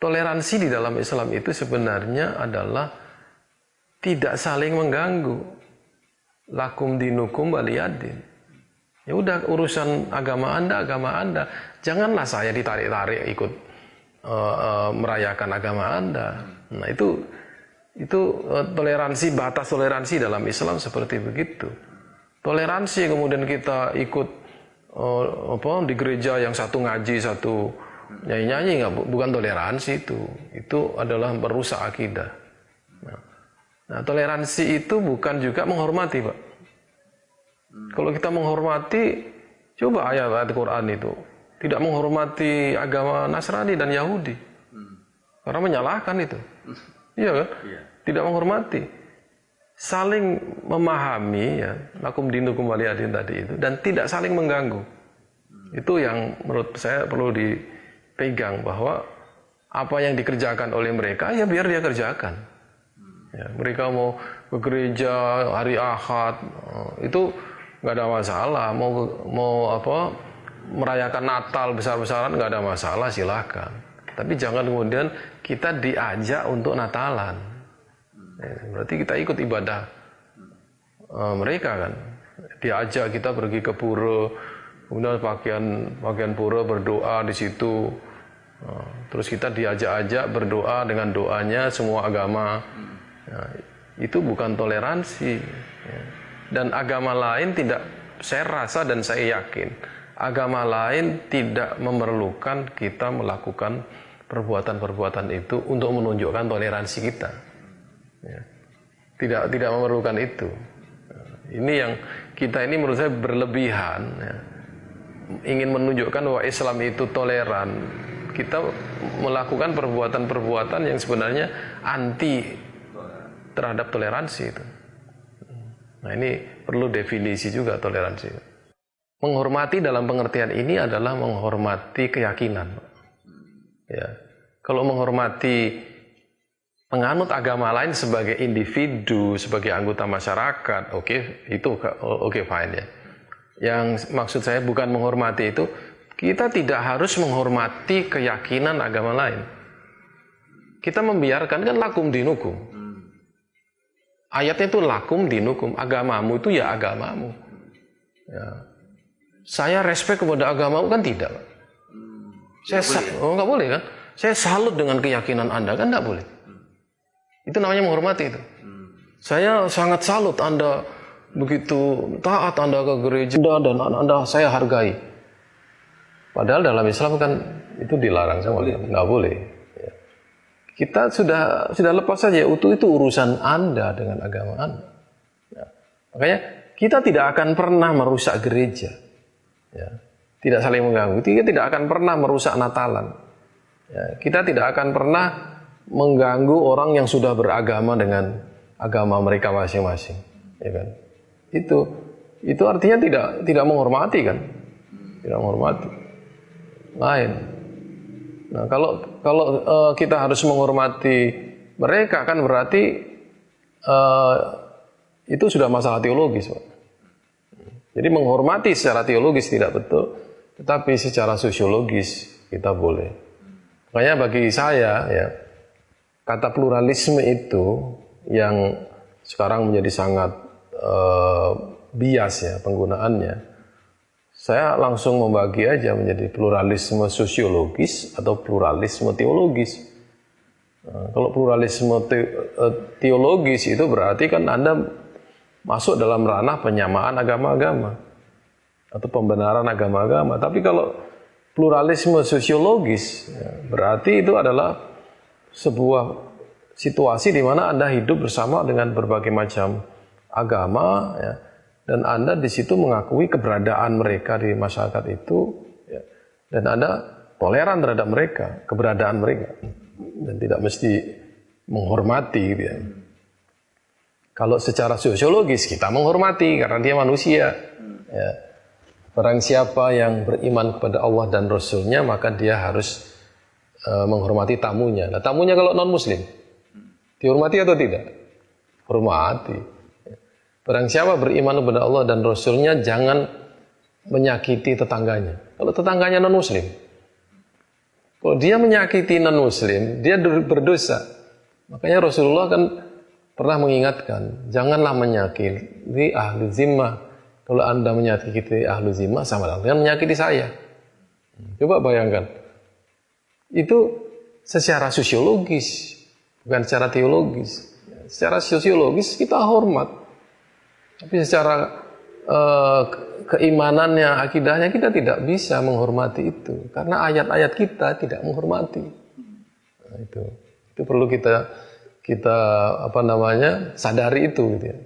toleransi di dalam Islam itu sebenarnya adalah tidak saling mengganggu. Lakum dinukum waliyadin. Ya udah, urusan agama Anda. Janganlah saya ditarik-tarik ikut merayakan agama Anda. Nah, itu toleransi, batas toleransi dalam Islam seperti begitu. Toleransi kemudian kita ikut di gereja yang satu ngaji, satu nyanyi-nyanyi, bukan toleransi itu. Itu adalah merusak akidah. Nah, toleransi itu bukan juga menghormati, Pak. Kalau kita menghormati, coba ayat-ayat Quran itu tidak menghormati agama Nasrani dan Yahudi, karena menyalahkan itu, iya kan? Tidak menghormati, saling memahami, ya, lakum dinukum waliyadin tadi itu, dan tidak saling mengganggu. Itu yang menurut saya perlu dipegang, bahwa apa yang dikerjakan oleh mereka, ya biar dia kerjakan. Ya, mereka mau ke gereja hari Ahad, itu nggak ada masalah. Mau merayakan Natal besar-besaran, nggak ada masalah, silakan. Tapi jangan kemudian kita diajak untuk Natalan. Ya, berarti kita ikut ibadah mereka kan. Diajak kita pergi ke pura, kemudian pakaian pura, berdoa di situ. Terus kita diajak-ajak berdoa dengan doanya semua agama. Nah, itu bukan toleransi, ya. Dan agama lain tidak, saya rasa dan saya yakin agama lain tidak memerlukan kita melakukan perbuatan-perbuatan itu untuk menunjukkan toleransi kita, ya. Tidak memerlukan itu. Ini yang kita ini menurut saya berlebihan, ya. Ingin menunjukkan bahwa Islam itu toleran, kita melakukan perbuatan-perbuatan yang sebenarnya anti terhadap toleransi itu. Nah, ini perlu definisi juga toleransi. Menghormati dalam pengertian ini adalah menghormati keyakinan. Ya. Kalau menghormati penganut agama lain sebagai individu, sebagai anggota masyarakat, oke, fine ya. Yang maksud saya bukan menghormati itu, kita tidak harus menghormati keyakinan agama lain. Kita membiarkan, kan lakum dinukum. Ayatnya itu lakum dinukum, agamamu itu ya agamamu. Ya. Saya respect kepada agamamu kan tidak. Nggak boleh kan? Saya salut dengan keyakinan Anda kan nggak boleh. Itu namanya menghormati itu. Saya sangat salut Anda begitu taat Anda ke gereja dan Anda saya hargai. Padahal dalam Islam kan itu dilarang, nggak boleh. Kita sudah lepas saja, itu urusan Anda dengan agama Anda. Ya. Makanya kita tidak akan pernah merusak gereja, ya. Tidak saling mengganggu. Kita tidak akan pernah merusak Natalan. Ya. Kita tidak akan pernah mengganggu orang yang sudah beragama dengan agama mereka masing-masing, ya kan? Itu artinya tidak menghormati kan? Tidak menghormati. Lain. Nah, kalau kita harus menghormati mereka kan berarti itu sudah masalah teologis, Pak. Jadi menghormati secara teologis tidak betul, tetapi secara sosiologis kita boleh. Makanya bagi saya, ya, kata pluralisme itu yang sekarang menjadi sangat bias ya penggunaannya. Saya langsung membagi aja menjadi pluralisme sosiologis atau pluralisme teologis. Nah, kalau pluralisme teologis itu berarti kan Anda masuk dalam ranah penyamaan agama-agama atau pembenaran agama-agama. Tapi kalau pluralisme sosiologis, ya, berarti itu adalah sebuah situasi di mana Anda hidup bersama dengan berbagai macam agama, ya. Dan Anda di situ mengakui keberadaan mereka di masyarakat itu, ya, dan Anda toleran terhadap mereka, keberadaan mereka, dan tidak mesti menghormati, gitu ya. Kalau secara sosiologis kita menghormati karena dia manusia. Ya. Barang siapa yang beriman kepada Allah dan Rasul-Nya maka dia harus menghormati tamunya. Nah, tamunya kalau non-Muslim dihormati atau tidak? Hormati. Barang siapa beriman kepada Allah dan Rasul-Nya jangan menyakiti tetangganya. Kalau tetangganya non-Muslim, Kalau dia menyakiti non-muslim, dia berdosa. Makanya Rasulullah kan pernah mengingatkan, janganlah menyakiti ahlu zimmah. Kalau Anda menyakiti ahlu zimmah, sama dengan menyakiti saya. Coba bayangkan. Itu secara sosiologis, bukan secara teologis. Secara sosiologis kita hormat. Tapi secara keimanannya, akidahnya kita tidak bisa menghormati itu. Karena ayat-ayat kita tidak menghormati. Nah, itu perlu kita sadari itu gitu ya.